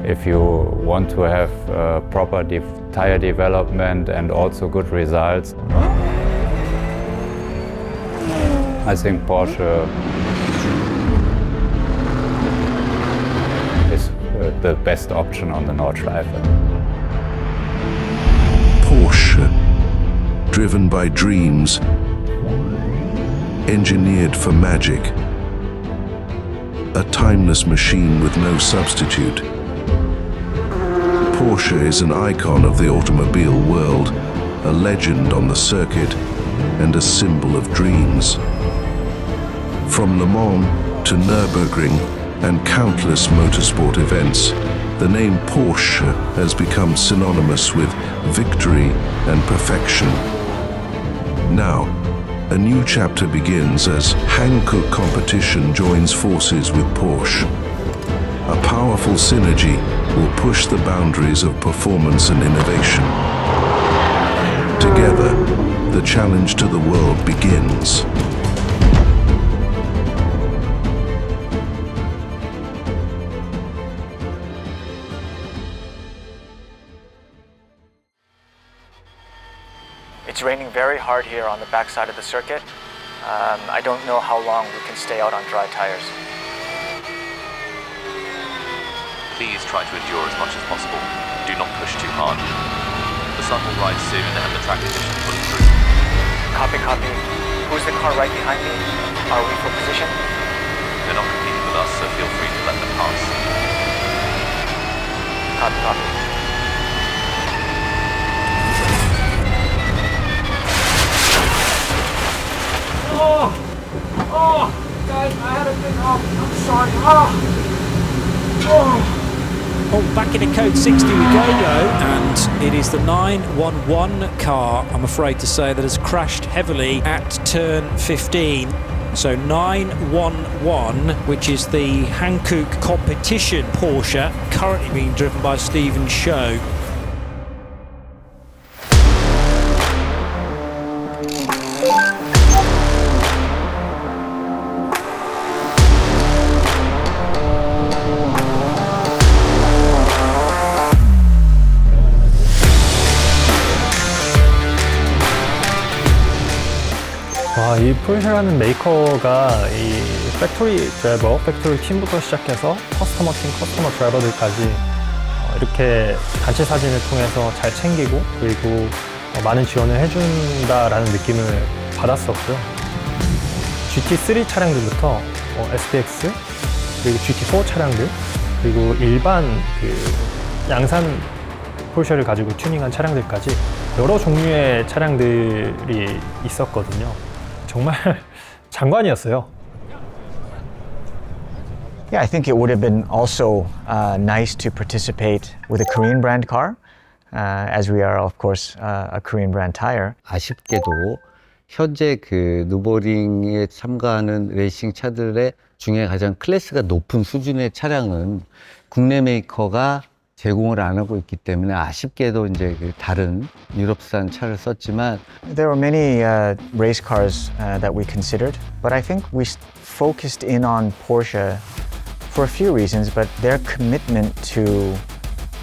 If you want to have proper tire development and also good results, I think Porsche is the best option on the Nordschleife. Porsche, driven by dreams, engineered for magic, a timeless machine with no substitute. Porsche is an icon of the automobile world, a legend on the circuit, and a symbol of dreams. From Le Mans to Nürburgring and countless motorsport events, the name Porsche has become synonymous with victory and perfection. Now, a new chapter begins as Hankook competition joins forces with Porsche. A powerful synergy will push the boundaries of performance and innovation. Together, the challenge to the world begins. It's raining very hard here on the backside of the circuit. I don't know how long we can stay out on dry tires. Please try to endure as much as possible. Do not push too hard. The sun will rise soon and the track conditions will improve. Copy, copy. Who's the car right behind me? Are we for position? They're not competing with us, so feel free to let them pass. Copy, copy. Oh, guys, I had a bit off. I'm sorry. Oh, back into code 60 we go, and it is the 911 car, I'm afraid to say, that has crashed heavily at turn 15. So 911, which is the Hankook competition Porsche, currently being driven by Stephen Show. 이 포르쉐라는 메이커가 이 팩토리 드라이버, 팩토리 팀부터 시작해서 커스터머 팀, 커스터머 드라이버들까지 이렇게 단체 사진을 통해서 잘 챙기고 그리고 많은 지원을 해준다라는 느낌을 받았었고요. GT3 차량들부터 SPX, 그리고 GT4 차량들, 그리고 일반 양산 포르쉐를 가지고 튜닝한 차량들까지 여러 종류의 차량들이 있었거든요. 정말 장관이었어요. Yeah, I think it would have been also nice to participate with a Korean brand car, as we are, of course, a Korean brand tire. 아쉽게도 현재 그 누보링에 참가하는 레이싱 차들의 중에 가장 클래스가 높은 수준의 차량은 국내 메이커가 제공을 안 하고 있기 때문에 아쉽게도 이제 그 다른 유럽산 차를 썼지만 There were many race cars that we considered, but I think we focused in on Porsche for a few reasons, but their commitment to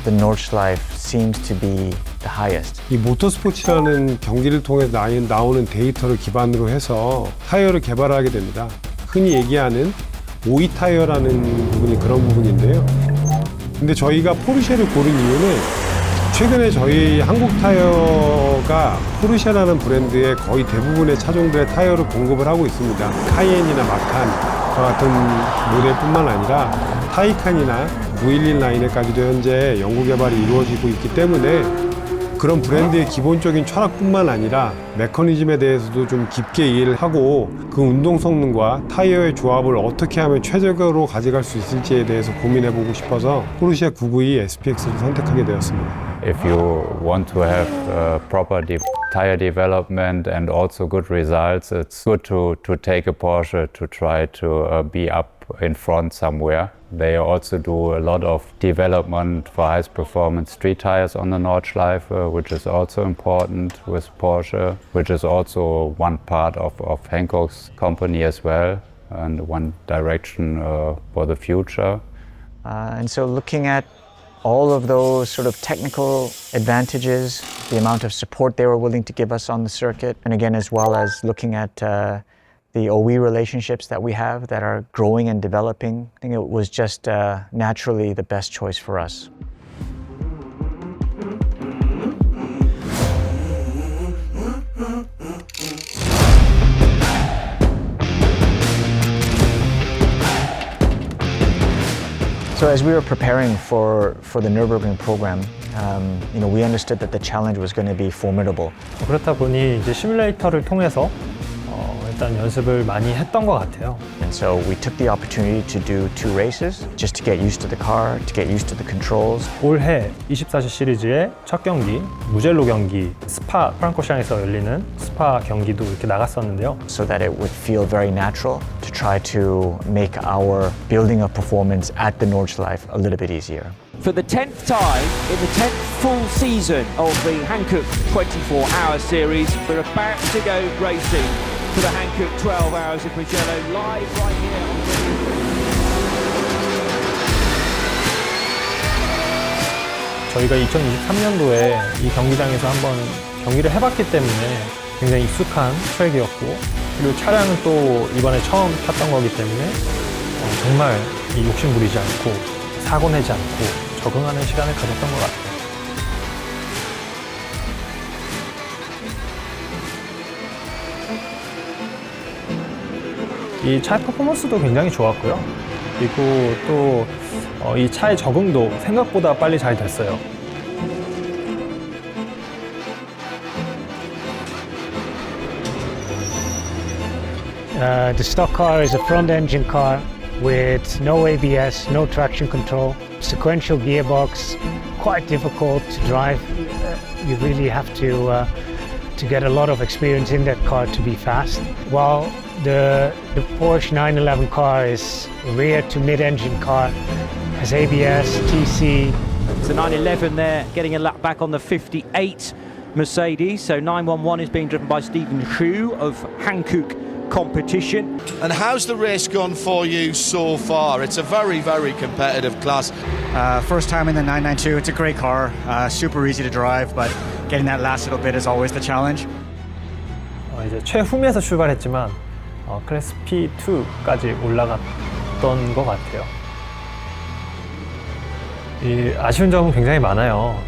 the Nordschleife seems to be the highest. 이 모터스포츠라는 경기를 통해 나오는 데이터를 기반으로 해서 타이어를 개발하게 됩니다. 흔히 얘기하는 2ㅅ 타이어라는 부분이 그런 부분인데요. 근데 저희가 포르쉐를 고른 이유는 최근에 저희 한국타이어가 포르쉐라는 브랜드의 거의 대부분의 차종들의 타이어를 공급을 하고 있습니다. 카이엔이나 마칸 같은 모델뿐만 아니라 타이칸이나 911 라인에까지도 현재 연구 개발이 이루어지고 있기 때문에 그런 브랜드의 기본적인 철학뿐만 아니라 메커니즘에 대해서도 좀 깊게 이해를 하고 그 운동 성능과 타이어의 조합을 어떻게 하면 최적으로 가져갈 수 있을지에 대해서 고민해보고 싶어서 포르쉐 992 SPX를 선택하게 되었습니다. If you want to have proper tire development and also good results, it's good to take a Porsche to try to be up in front somewhere. They also do a lot of development for highest performance street tires on the Nordschleife, which is also important with Porsche, which is also one part of Hankook's company as well, and one direction for the future. And so looking at all of those sort of technical advantages, the amount of support they were willing to give us on the circuit, and again, as well as looking at the OE relationships that we have that are growing and developing, I think it was just naturally the best choice for us. So as we were preparing for the Nürburgring program, we understood that the challenge was going to be formidable. 그렇다 보니 이제 시뮬레이터를 통해서 일단 연습을 많이 했던 것 같아요. And so we took the opportunity to do 2 races just to get used to the car, to get used to the controls. 올해 24시 시리즈의 첫 경기, 무젤로 경기, 스파 프랑코샹에서 열리는 스파 경기도 이렇게 나갔었는데요. So that it would feel very natural to try to make our building of performance at the Nordschleife a little bit easier. For the 10th time in the 10th full season of the Hankook 24-hour series, we're about to go racing for the Hankook 12 Hours of Mugello live right here on 저희가 2023년도에 이 경기장에서 한번 경기를 해봤기 때문에 굉장히 익숙한 트랙이었고, 그리고 차량은 또 이번에 처음 탔던 거기 때문에 정말 욕심 부리지 않고 사고 내지 않고 적응하는 시간을 가졌던 것 같아요. 이 차의 퍼포먼스도 굉장히 좋았고요. 그리고 또 이 차의 적응도 생각보다 빨리 잘 됐어요. The stock car is a front-engine car with no ABS, no traction control, sequential gearbox, quite difficult to drive. You really have to get a lot of experience in that car to be fast. While the Porsche 911 car is a rear to mid-engine car, has ABS, TC. It's the 911 there, getting a lap back on the 58 Mercedes. So 911 is being driven by Stephen Hsu of Hankook Competition. And how's the race gone for you so far? It's a very, very competitive class. First time in the 992, it's a great car, super easy to drive, but getting that last little bit is always the challenge. 이제 최후미에서 출발했지만 클래스 P2까지 올라갔던 것 같아요. 이 아쉬운 점은 굉장히 많아요.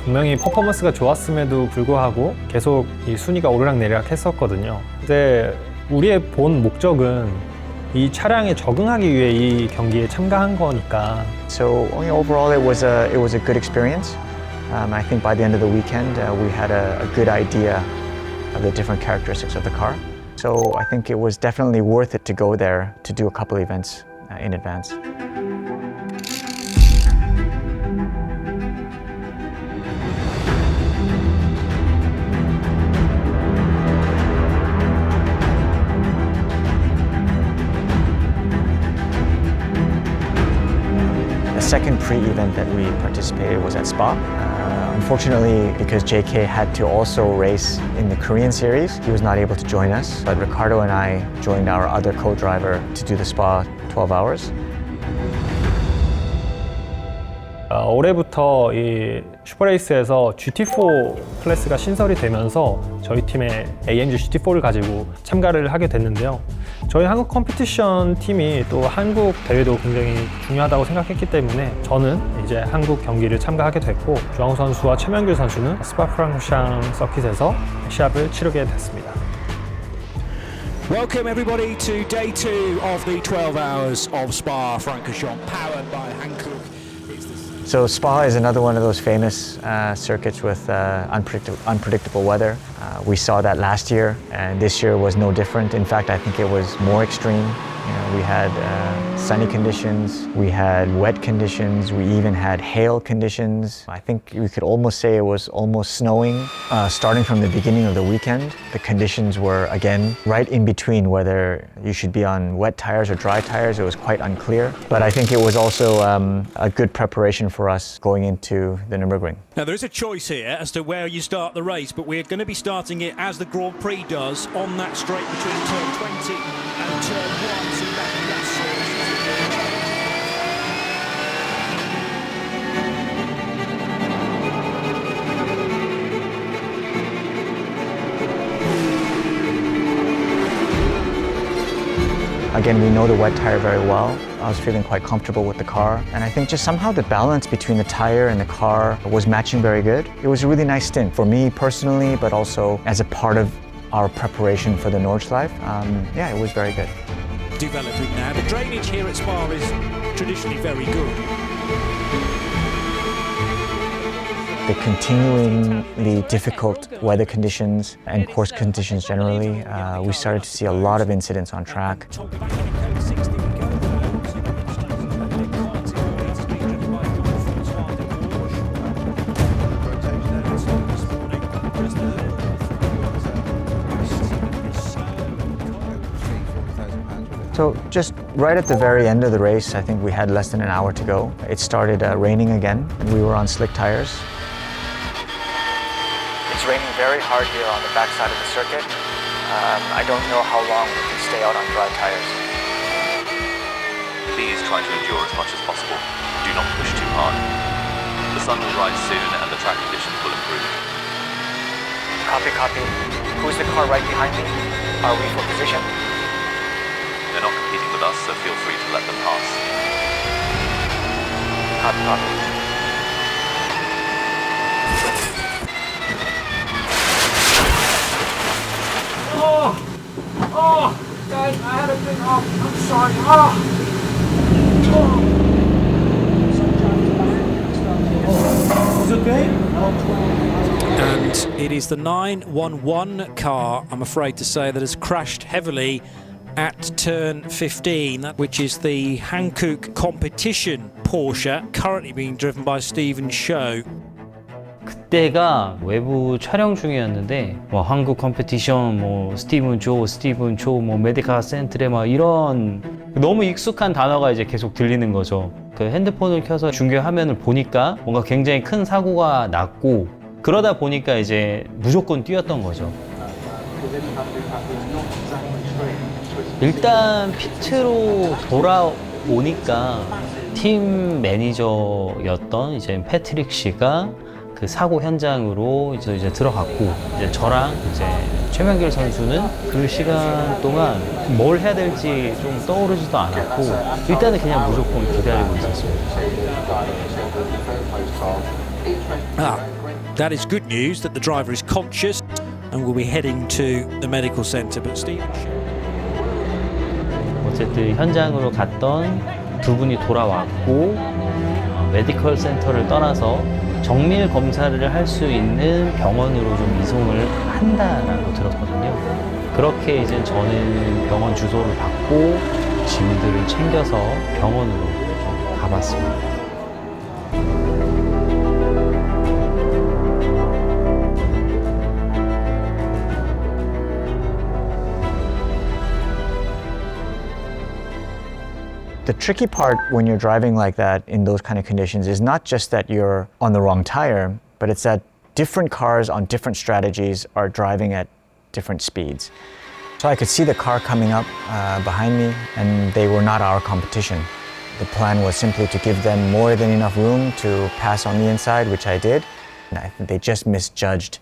분명히 퍼포먼스가 좋았음에도 불구하고 계속 이 순위가 오르락내리락 했었거든요. 근데 우리의 본 목적은 이 차량에 적응하기 위해 이 경기에 참가한 거니까. So overall, it was a good experience. I think by the end of the weekend, we had a good idea of the different characteristics of the car. So I think it was definitely worth it to go there to do a couple events in advance. The second pre-event that we participated was at Spa. Unfortunately, because JK had to also race in the Korean series, he was not able to join us. But Ricardo and I joined our other co-driver to do the Spa 12 hours. 올해부터 이 슈퍼레이스에서 GT4 클래스가 신설이 되면서 저희 팀의 AMG GT4를 가지고 참가를 하게 됐는데요. 저희 한국 컴피티션 팀이 또 한국 대회도 굉장히 중요하다고 생각했기 때문에 저는 이제 한국 경기를 참가하게 됐고, 주황우 선수와 최명규 선수는 스파프랑코샹 서킷에서 시합을 치르게 됐습니다. Welcome everybody to day 2 of the 12 hours of Spa-Francorchamps, powered by Hankook. So Spa is another one of those famous circuits with unpredictable weather. We saw that last year, and this year was no different. In fact, I think it was more extreme. We had sunny conditions, we had wet conditions, we even had hail conditions. I think we could almost say it was almost snowing. Starting from the beginning of the weekend, the conditions were, again, right in between whether you should be on wet tires or dry tires. It was quite unclear. But I think it was also a good preparation for us going into the Nürburgring. Now, there is a choice here as to where you start the race, but we're going to be starting it as the Grand Prix does on that straight between turn 20 and turn 1. So Again, we know the wet tire very well. I was feeling quite comfortable with the car. And I think just somehow the balance between the tire and the car was matching very good. It was a really nice stint for me personally, but also as a part of our preparation for the Nordschleife. Yeah, it was very good. Developing now. The drainage here at Spa is traditionally very good. The continuingly difficult weather conditions and course conditions generally, we started to see a lot of incidents on track. So just right at the very end of the race, I think we had less than an hour to go. It started raining again. We were on slick tires. It's raining very hard here on the backside of the circuit. I don't know how long we can stay out on dry tires. Please try to endure as much as possible. Do not push too hard. The sun will rise soon and the track conditions will improve. Copy, copy. Who's the car right behind me? Are we for position? They're not competing with us, so feel free to let them pass. Copy, copy. Oh, guys, I had a big off. I'm sorry. It's okay? And it is the 911 car, I'm afraid to say, that has crashed heavily at turn 15, which is the Hankook competition Porsche, currently being driven by Stephen Show. 그때가 외부 촬영 중이었는데 뭐 한국 컴피티션, 뭐 스티븐 조, 뭐 메디카 센트레 막 이런 너무 익숙한 단어가 이제 계속 들리는 거죠. 그 핸드폰을 켜서 중계 화면을 보니까 뭔가 굉장히 큰 사고가 났고 그러다 보니까 이제 무조건 뛰었던 거죠. 일단 피트로 돌아오니까 팀 매니저였던 이제 패트릭 씨가 그 사고 현장으로 이제 들어갔고 이제 저랑 이제 최명길 선수는 그 시간 동안 뭘 해야 될지 좀 떠오르지도 않았고 일단은 그냥 무조건 기다리고 있었습니다. That is good news that the driver is conscious and will be heading to the medical centre. But Steve, 어쨌든 현장으로 갔던 두 분이 돌아왔고 메디컬 센터를 떠나서 정밀 검사를 할 수 있는 병원으로 좀 이송을 한다라고 들었거든요. 그렇게 이제 저는 병원 주소를 받고 짐들을 챙겨서 병원으로 좀 가봤습니다. The tricky part when you're driving like that in those kind of conditions is not just that you're on the wrong tire, but it's that different cars on different strategies are driving at different speeds. So I could see the car coming up behind me, and they were not our competition. The plan was simply to give them more than enough room to pass on the inside, which I did. And I think they just misjudged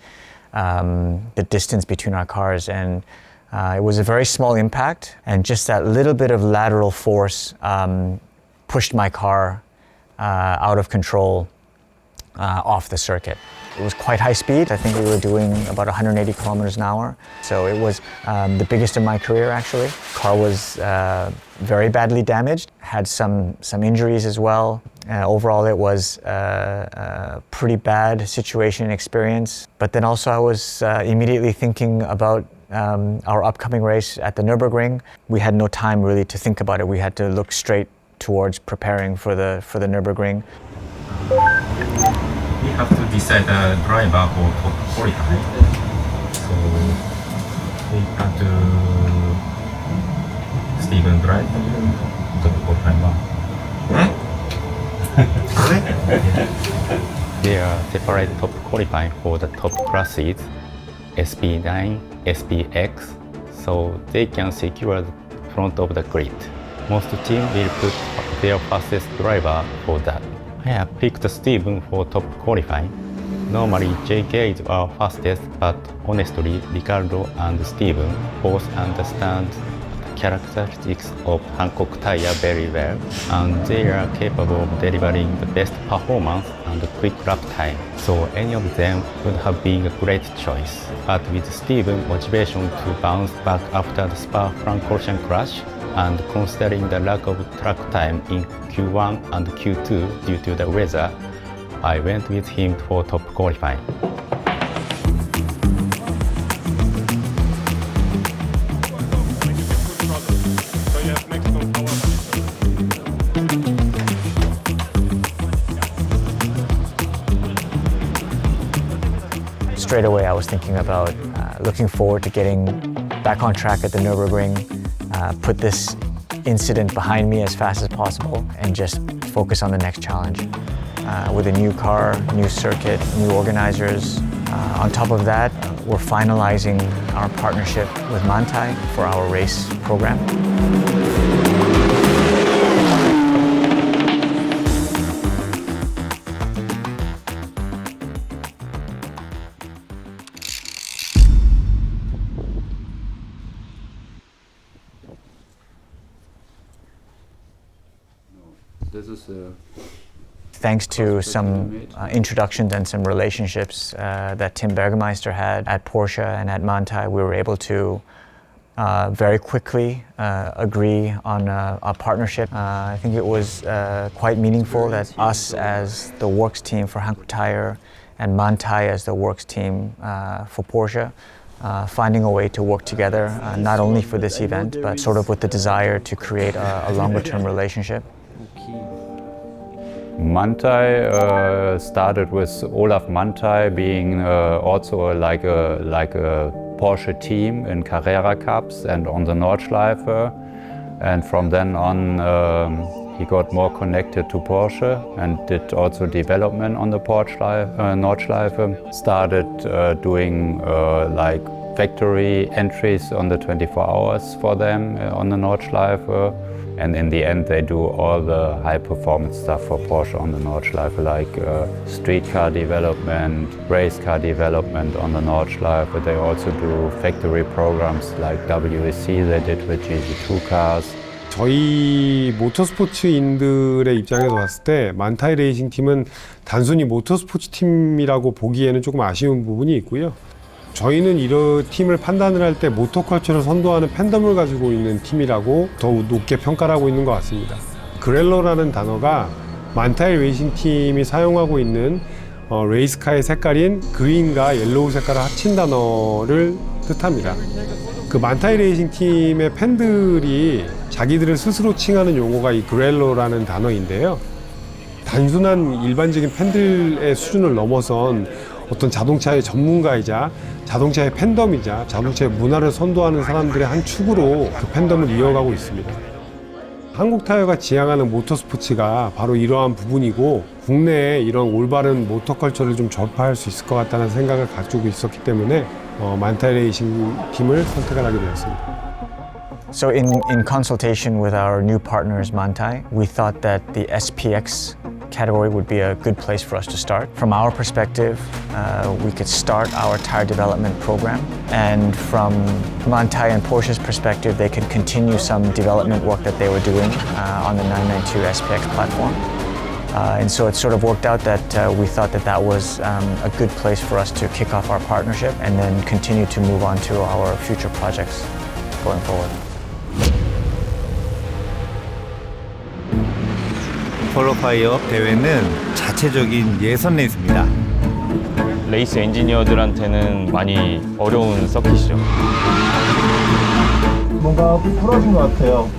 the distance between our cars, and it was a very small impact, and just that little bit of lateral force pushed my car out of control off the circuit. It was quite high speed. I think we were doing about 180 kilometers an hour. So it was the biggest of my career, actually. Car was very badly damaged, had some injuries as well. Overall, it was a pretty bad situation and experience. But then also I was immediately thinking about our upcoming race at the Nürburgring. We had no time really to think about it. We had to look straight towards preparing for the Nürburgring. We have to decide the driver for top qualify. So we have to Steven drive top qualify. They are separate top qualifying for the top classes, SB9, SBX, so they can secure the front of the grid. Most teams will put their fastest driver for that. I have picked Steven for top qualifying. Normally JK is our fastest, but honestly Ricardo and Steven both understand characteristics of 한국타이어 very well, and they are capable of delivering the best performance and quick lap time. So any of them would have been a great choice. But with Steven's motivation to bounce back after the Spa-Francorchamps crash, and considering the lack of track time in Q1 and Q2 due to the weather, I went with him for top qualifying. Straight away I was thinking about looking forward to getting back on track at the Nürburgring, put this incident behind me as fast as possible and just focus on the next challenge. With a new car, new circuit, new organizers. On top of that, we're finalizing our partnership with Manthey for our race program. Thanks to some introductions and some relationships that Tim Bersgemeister had at Porsche and at Manthey, we were able to very quickly agree on a partnership. I think it was quite meaningful that us as the works team for Hankook and Manthey as the works team for Porsche, finding a way to work together, not only for this event, but sort of with the desire to create a longer-term relationship. Manthey started with Olaf Manthey being also like a Porsche team in Carrera Cups and on the Nordschleife, and from then on he got more connected to Porsche and did also development on the Nordschleife. Started doing like factory entries on the 24 hours for them on the Nordschleife. And in the end, they do all the high-performance stuff for Porsche on the Nordschleife, like street car development, race car development on the Nordschleife. They also do factory programs like WEC they did with GT2 cars. 저희 모터스포츠인들의 입장에서 봤을 때 만타이 레이싱 팀은 단순히 모터스포츠 팀이라고 보기에는 조금 아쉬운 부분이 있고요. 저희는 이런 팀을 판단을 할 때 모터컬처를 선도하는 팬덤을 가지고 있는 팀이라고 더욱 높게 평가를 하고 있는 것 같습니다. 그렐러라는 단어가 만타이 레이싱 팀이 사용하고 있는 레이스카의 색깔인 그린과 옐로우 색깔을 합친 단어를 뜻합니다. 그 만타이 레이싱 팀의 팬들이 자기들을 스스로 칭하는 용어가 이 그렐러라는 단어인데요. 단순한 일반적인 팬들의 수준을 넘어선 어떤 자동차의 전문가이자 자동차의 팬덤이자 자동차의 문화를 선도하는 사람들의 한 축으로 그 팬덤을 이어가고 있습니다. 한국타이어가 지향하는 모터스포츠가 바로 이러한 부분이고 국내에 이런 올바른 모터컬처를 좀 전파할 수 있을 것 같다는 생각을 가지고 있었기 때문에 만타이 레이싱 팀을 선택을 하게 되었습니다. So in consultation with our new partners, Manthey, we thought that the SPX category would be a good place for us to start. From our perspective, we could start our tire development program, and from Manthey and Porsche's perspective, they could continue some development work that they were doing on the 992 SPX platform. And so it sort of worked out that we thought that that was a good place for us to kick off our partnership and then continue to move on to our future projects going forward. 퀄리파이어 대회는 자체적인 예선 레이스입니다. 레이스 엔지니어들한테는 많이 어려운 서킷이죠. 뭔가 풀어진 것 같아요.